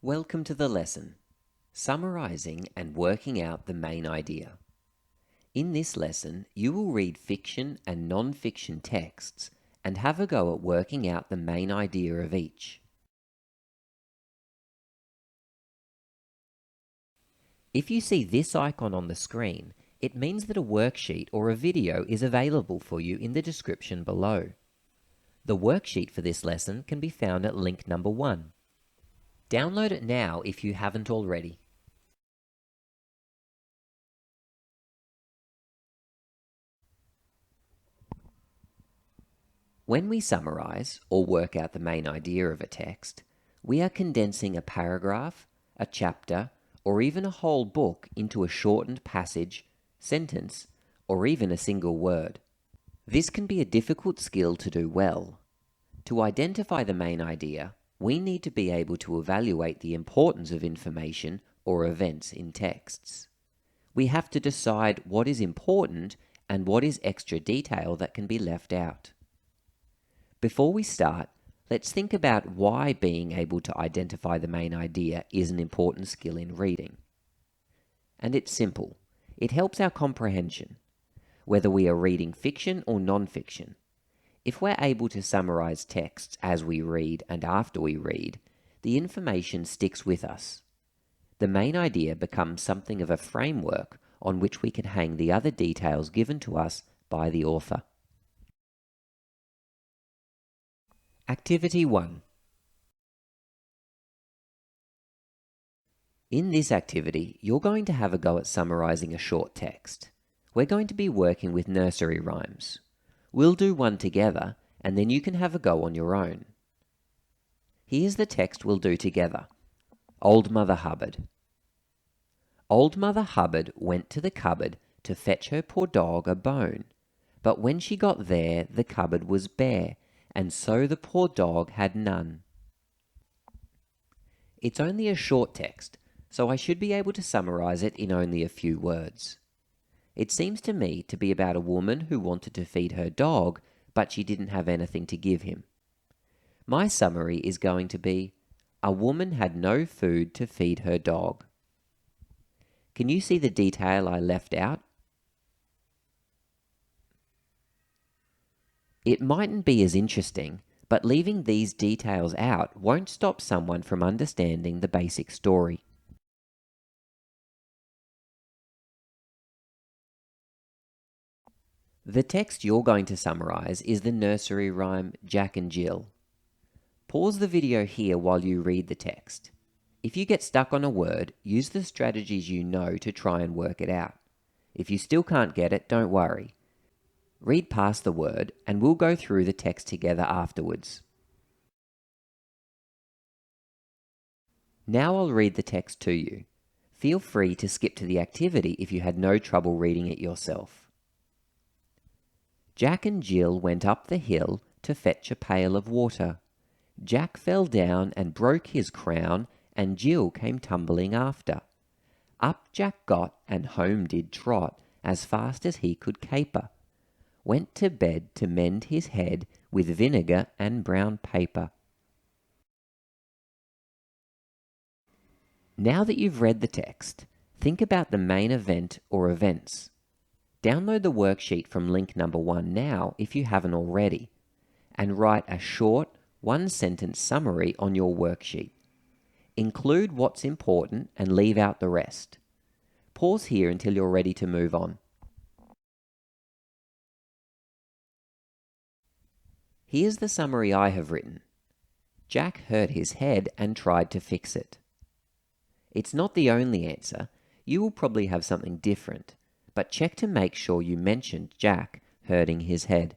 Welcome to the lesson, Summarizing and Working Out the Main Idea. In this lesson, you will read fiction and non-fiction texts and have a go at working out the main idea of each. If you see this icon on the screen, it means that a worksheet or a video is available for you in the description below. The worksheet for this lesson can be found at link number 1. Download it now if you haven't already. When we summarize or work out the main idea of a text, we are condensing a paragraph, a chapter, or even a whole book into a shortened passage, sentence, or even a single word. This can be a difficult skill to do well. To identify the main idea, we need to be able to evaluate the importance of information or events in texts. We have to decide what is important and what is extra detail that can be left out. Before we start, let's think about why being able to identify the main idea is an important skill in reading. And it's simple. It helps our comprehension, whether we are reading fiction or non-fiction. If we're able to summarize texts as we read and after we read, the information sticks with us. The main idea becomes something of a framework on which we can hang the other details given to us by the author. Activity 1. In this activity, you're going to have a go at summarizing a short text. We're going to be working with nursery rhymes. We'll do one together, and then you can have a go on your own. Here's the text we'll do together. Old Mother Hubbard. Old Mother Hubbard went to the cupboard to fetch her poor dog a bone. But when she got there, the cupboard was bare, and so the poor dog had none. It's only a short text, so I should be able to summarize it in only a few words. It seems to me to be about a woman who wanted to feed her dog, but she didn't have anything to give him. My summary is going to be, a woman had no food to feed her dog. Can you see the detail I left out? It mightn't be as interesting, but leaving these details out won't stop someone from understanding the basic story. The text you're going to summarize is the nursery rhyme Jack and Jill. Pause the video here while you read the text. If you get stuck on a word, use the strategies you know to try and work it out. If you still can't get it, don't worry. Read past the word and we'll go through the text together afterwards. Now I'll read the text to you. Feel free to skip to the activity if you had no trouble reading it yourself. Jack and Jill went up the hill to fetch a pail of water. Jack fell down and broke his crown, and Jill came tumbling after. Up Jack got, and home did trot, as fast as he could caper. Went to bed to mend his head with vinegar and brown paper. Now that you've read the text, think about the main event or events. Download the worksheet from link number 1 now if you haven't already, and write a short, one-sentence summary on your worksheet. Include what's important and leave out the rest. Pause here until you're ready to move on. Here's the summary I have written. Jack hurt his head and tried to fix it. It's not the only answer. You will probably have something different, but check to make sure you mentioned Jack hurting his head.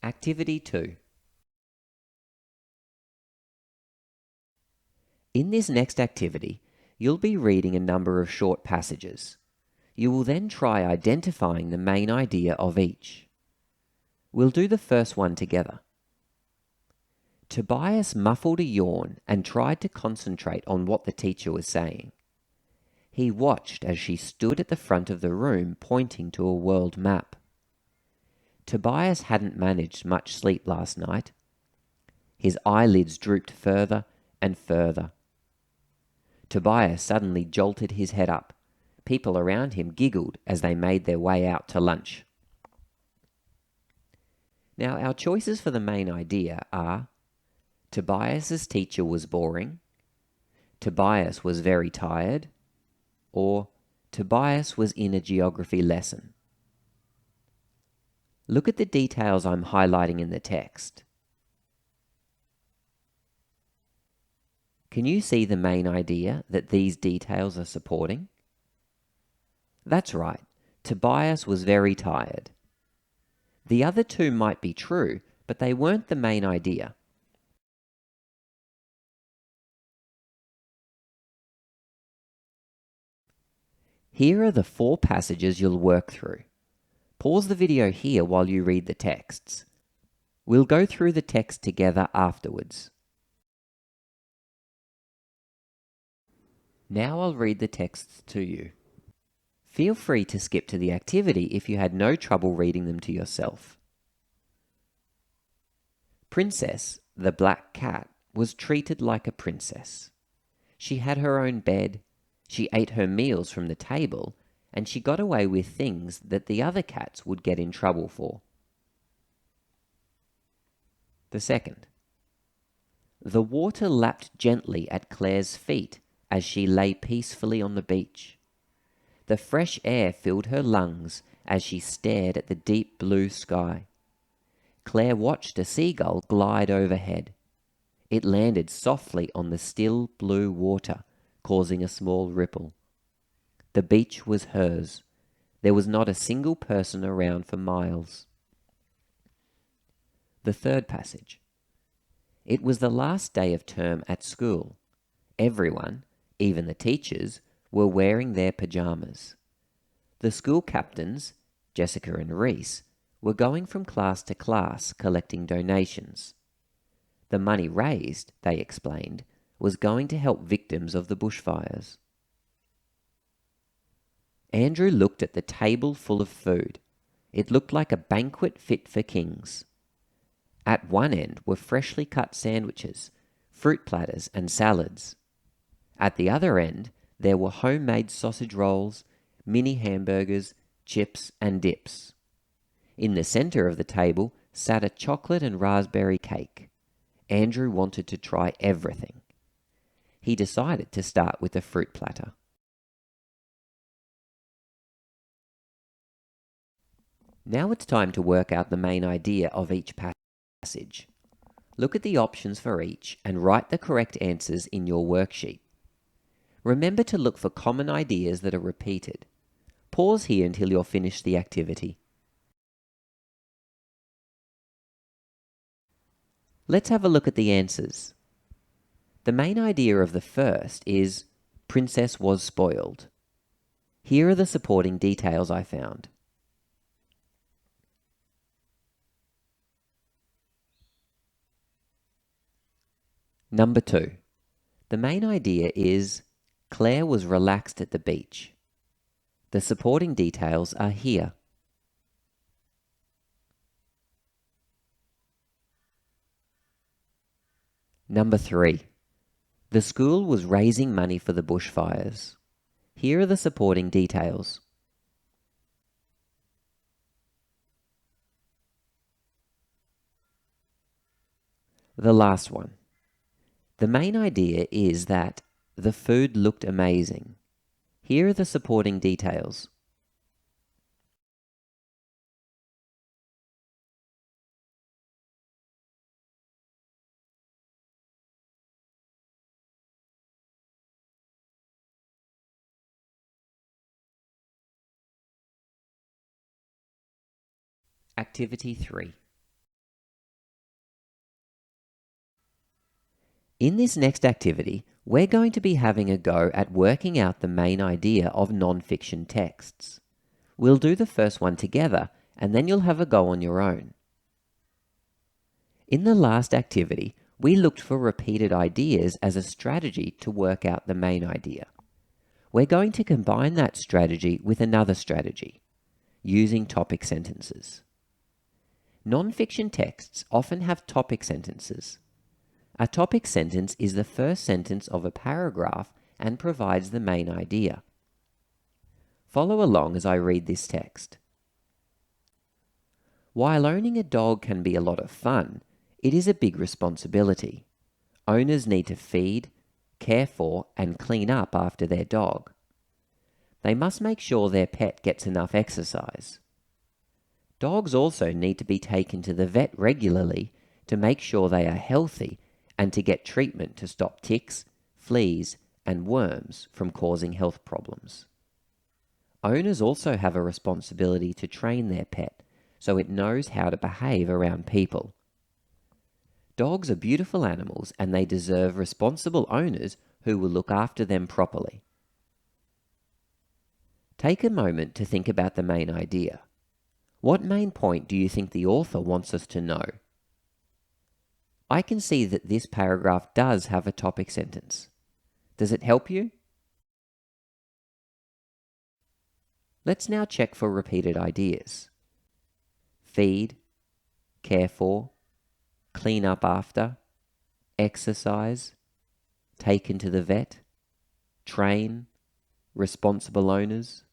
Activity 2. In this next activity, you'll be reading a number of short passages. You will then try identifying the main idea of each. We'll do the first one together. Tobias muffled a yawn and tried to concentrate on what the teacher was saying. He watched as she stood at the front of the room pointing to a world map. Tobias hadn't managed much sleep last night. His eyelids drooped further and further. Tobias suddenly jolted his head up. People around him giggled as they made their way out to lunch. Now, our choices for the main idea are: Tobias's teacher was boring, Tobias was very tired, or Tobias was in a geography lesson. Look at the details I'm highlighting in the text. Can you see the main idea that these details are supporting? That's right, Tobias was very tired. The other two might be true, but they weren't the main idea. Here are the 4 passages you'll work through. Pause the video here while you read the texts. We'll go through the text together afterwards. Now I'll read the texts to you. Feel free to skip to the activity if you had no trouble reading them to yourself. Princess, the black cat, was treated like a princess. She had her own bed, she ate her meals from the table, and she got away with things that the other cats would get in trouble for. The second. The water lapped gently at Claire's feet as she lay peacefully on the beach. The fresh air filled her lungs as she stared at the deep blue sky. Claire watched a seagull glide overhead. It landed softly on the still blue water, causing a small ripple. The beach was hers. There was not a single person around for miles. The third passage. It was the last day of term at school. Everyone, even the teachers, were wearing their pajamas. The school captains, Jessica and Reese, were going from class to class collecting donations. The money raised, they explained, was going to help victims of the bushfires. Andrew looked at the table full of food. It looked like a banquet fit for kings. At one end were freshly cut sandwiches, fruit platters and salads. At the other end, there were homemade sausage rolls, mini hamburgers, chips and dips. In the center of the table sat a chocolate and raspberry cake. Andrew wanted to try everything. He decided to start with a fruit platter. Now it's time to work out the main idea of each passage. Look at the options for each and write the correct answers in your worksheet. Remember to look for common ideas that are repeated. Pause here until you're finished the activity. Let's have a look at the answers. The main idea of the first is Princess was spoiled. Here are the supporting details I found. Number 2. The main idea is Claire was relaxed at the beach. The supporting details are here. Number 3. The school was raising money for the bushfires. Here are the supporting details. The last one. The main idea is that the food looked amazing. Here are the supporting details. Activity 3. In this next activity, we're going to be having a go at working out the main idea of non-fiction texts. We'll do the first one together, and then you'll have a go on your own. In the last activity, we looked for repeated ideas as a strategy to work out the main idea. We're going to combine that strategy with another strategy, using topic sentences. Non-fiction texts often have topic sentences. A topic sentence is the first sentence of a paragraph and provides the main idea. Follow along as I read this text. While owning a dog can be a lot of fun, it is a big responsibility. Owners need to feed, care for, and clean up after their dog. They must make sure their pet gets enough exercise. Dogs also need to be taken to the vet regularly to make sure they are healthy and to get treatment to stop ticks, fleas, and worms from causing health problems. Owners also have a responsibility to train their pet so it knows how to behave around people. Dogs are beautiful animals and they deserve responsible owners who will look after them properly. Take a moment to think about the main idea. What main point do you think the author wants us to know? I can see that this paragraph does have a topic sentence. Does it help you? Let's now check for repeated ideas. Feed, care for, clean up after, exercise, taken to the vet, train, responsible owners.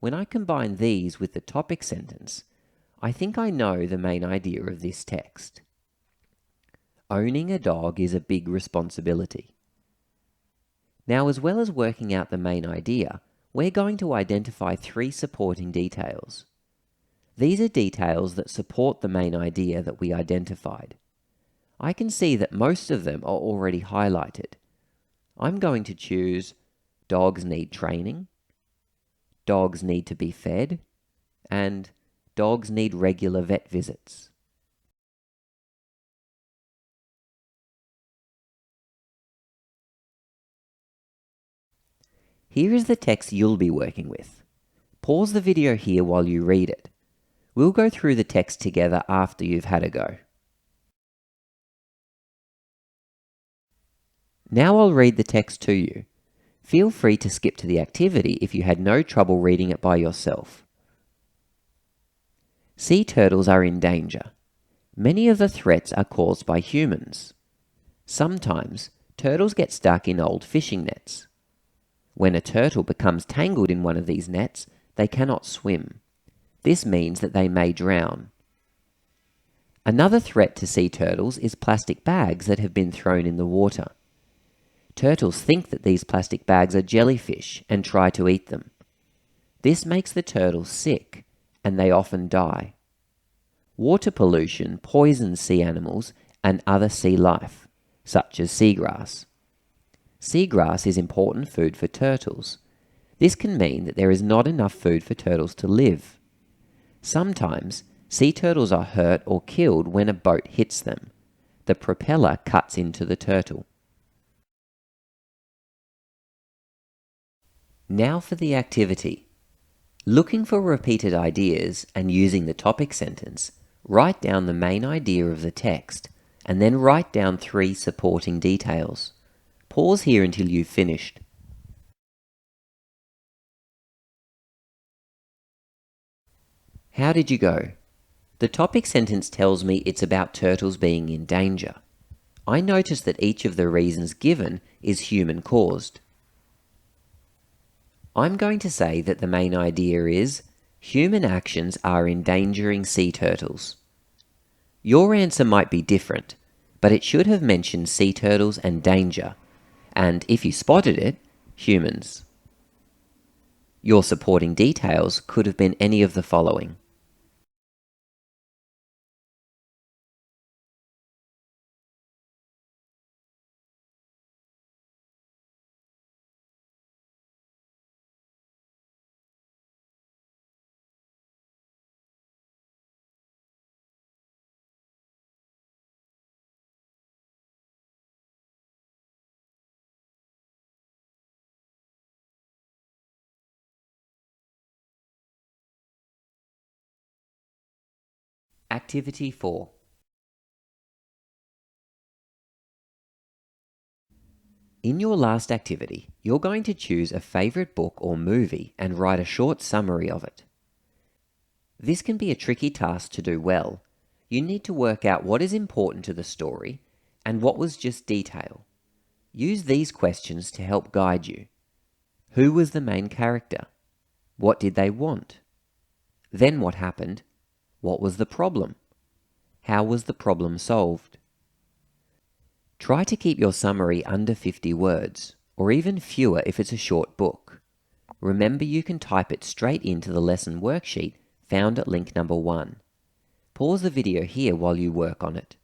When I combine these with the topic sentence, I think I know the main idea of this text. Owning a dog is a big responsibility. Now, as well as working out the main idea, we're going to identify 3 supporting details. These are details that support the main idea that we identified. I can see that most of them are already highlighted. I'm going to choose dogs need training, dogs need to be fed, and dogs need regular vet visits. Here is the text you'll be working with. Pause the video here while you read it. We'll go through the text together after you've had a go. Now I'll read the text to you. Feel free to skip to the activity if you had no trouble reading it by yourself. Sea turtles are in danger. Many of the threats are caused by humans. Sometimes, turtles get stuck in old fishing nets. When a turtle becomes tangled in one of these nets, they cannot swim. This means that they may drown. Another threat to sea turtles is plastic bags that have been thrown in the water. Turtles think that these plastic bags are jellyfish and try to eat them. This makes the turtles sick, and they often die. Water pollution poisons sea animals and other sea life, such as seagrass. Seagrass is important food for turtles. This can mean that there is not enough food for turtles to live. Sometimes, sea turtles are hurt or killed when a boat hits them. The propeller cuts into the turtle. Now for the activity. Looking for repeated ideas and using the topic sentence, write down the main idea of the text and then write down 3 supporting details. Pause here until you've finished. How did you go? The topic sentence tells me it's about turtles being in danger. I notice that each of the reasons given is human-caused. I'm going to say that the main idea is human actions are endangering sea turtles. Your answer might be different, but it should have mentioned sea turtles and danger, and if you spotted it, humans. Your supporting details could have been any of the following. Activity 4. In your last activity, you're going to choose a favorite book or movie and write a short summary of it. This can be a tricky task to do well. You need to work out what is important to the story And what was just detail? Use these questions to help guide you. Who was the main character? What did they want? Then what happened? What was the problem? How was the problem solved? Try to keep your summary under 50 words, or even fewer if it's a short book. Remember, you can type it straight into the lesson worksheet found at link number 1. Pause the video here while you work on it.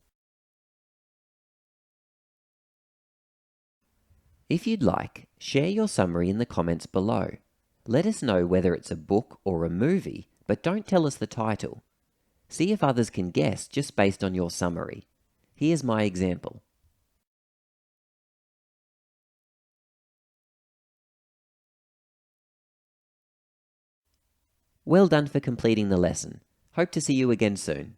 If you'd like, share your summary in the comments below. Let us know whether it's a book or a movie, but don't tell us the title. See if others can guess just based on your summary. Here's my example. Well done for completing the lesson. Hope to see you again soon.